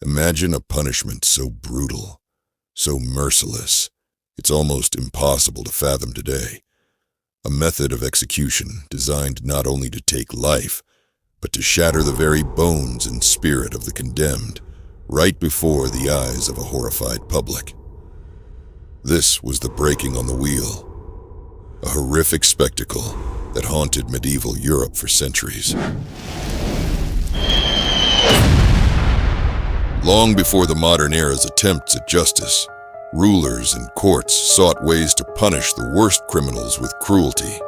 Imagine a punishment so brutal, so merciless, it's almost impossible to fathom today. A method of execution designed not only to take life, but to shatter the very bones and spirit of the condemned, right before the eyes of a horrified public. This was the breaking on the wheel, a horrific spectacle that haunted medieval Europe for centuries. Long before the modern era's attempts at justice, rulers and courts sought ways to punish the worst criminals with cruelty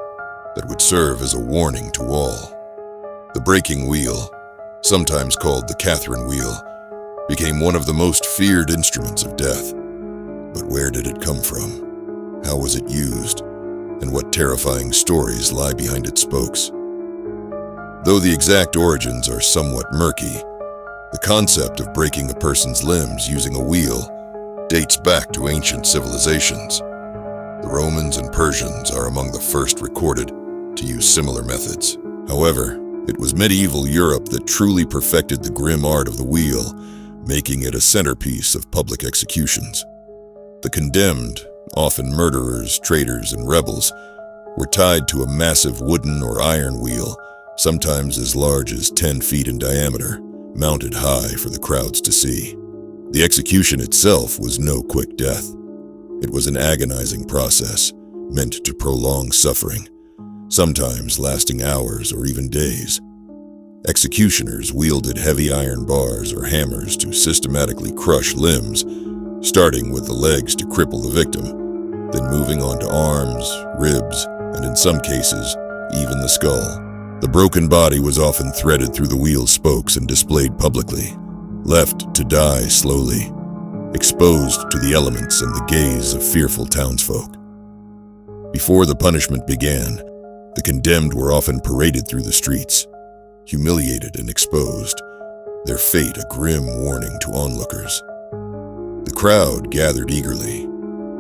that would serve as a warning to all. The breaking wheel, sometimes called the Catherine wheel, became one of the most feared instruments of death. But where did it come from? How was it used? And what terrifying stories lie behind its spokes? Though the exact origins are somewhat murky, the concept of breaking a person's limbs using a wheel dates back to ancient civilizations. The Romans and Persians are among the first recorded to use similar methods. However, it was medieval Europe that truly perfected the grim art of the wheel, making it a centerpiece of public executions. The condemned, often murderers, traitors, and rebels, were tied to a massive wooden or iron wheel, sometimes as large as 10 feet in diameter, mounted high for the crowds to see. The execution itself was no quick death. It was an agonizing process, meant to prolong suffering, sometimes lasting hours or even days. Executioners wielded heavy iron bars or hammers to systematically crush limbs, starting with the legs to cripple the victim, then moving on to arms, ribs, and in some cases, even the skull. The broken body was often threaded through the wheel's spokes and displayed publicly, left to die slowly, exposed to the elements and the gaze of fearful townsfolk. Before the punishment began, the condemned were often paraded through the streets, humiliated and exposed, their fate a grim warning to onlookers. The crowd gathered eagerly,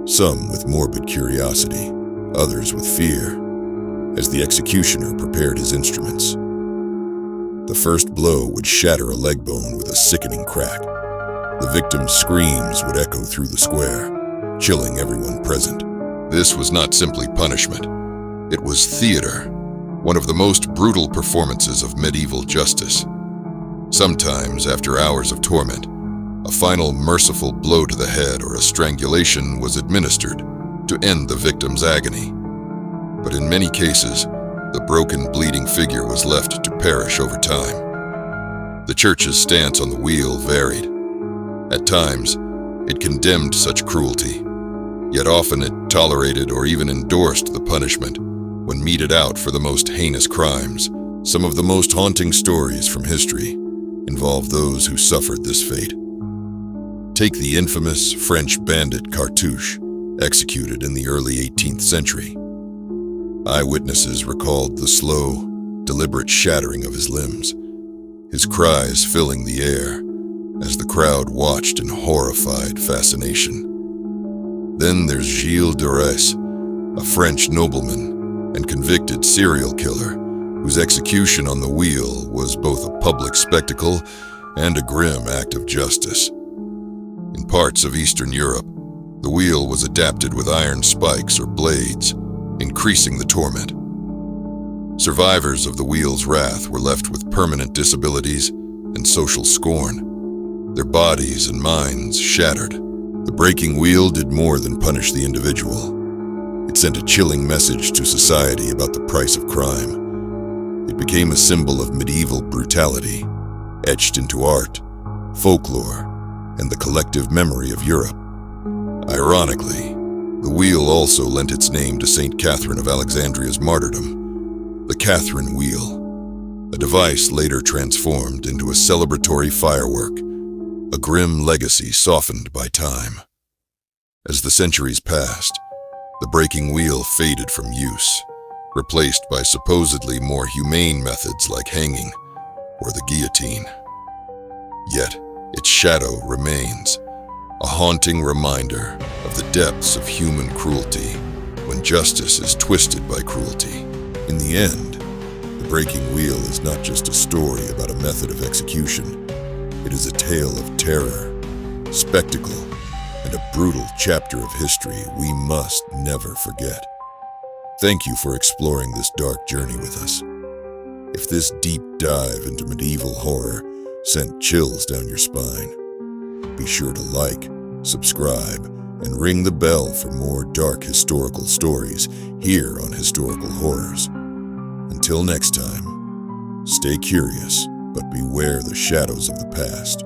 some with morbid curiosity, others with fear, as the executioner prepared his instruments. The first blow would shatter a leg bone with a sickening crack. The victim's screams would echo through the square, chilling everyone present. This was not simply punishment. It was theater, one of the most brutal performances of medieval justice. Sometimes, after hours of torment, a final merciful blow to the head or a strangulation was administered to end the victim's agony. But in many cases, the broken, bleeding figure was left to perish over time. The church's stance on the wheel varied. At times, it condemned such cruelty, yet often it tolerated or even endorsed the punishment when meted out for the most heinous crimes. Some of the most haunting stories from history involve those who suffered this fate. Take the infamous French bandit Cartouche, executed in the early 18th century. Eyewitnesses recalled the slow, deliberate shattering of his limbs, his cries filling the air as the crowd watched in horrified fascination. Then there's Gilles de Rais, a French nobleman and convicted serial killer whose execution on the wheel was both a public spectacle and a grim act of justice. In parts of Eastern Europe, the wheel was adapted with iron spikes or blades, increasing the torment. Survivors of the wheel's wrath were left with permanent disabilities and social scorn, their bodies and minds shattered. The breaking wheel did more than punish the individual. It sent a chilling message to society about the price of crime. It became a symbol of medieval brutality, etched into art, folklore, and the collective memory of Europe. Ironically, the wheel also lent its name to Saint Catherine of Alexandria's martyrdom, the Catherine wheel, a device later transformed into a celebratory firework, a grim legacy softened by time. As the centuries passed, the breaking wheel faded from use, replaced by supposedly more humane methods like hanging or the guillotine. Yet, its shadow remains, a haunting reminder of the depths of human cruelty when justice is twisted by cruelty. In the end, the breaking wheel is not just a story about a method of execution. It is a tale of terror, spectacle, and a brutal chapter of history we must never forget. Thank you for exploring this dark journey with us. If this deep dive into medieval horror sent chills down your spine, be sure to like, subscribe, and ring the bell for more dark historical stories here on Historical Horrors. Until next time, stay curious, but beware the shadows of the past.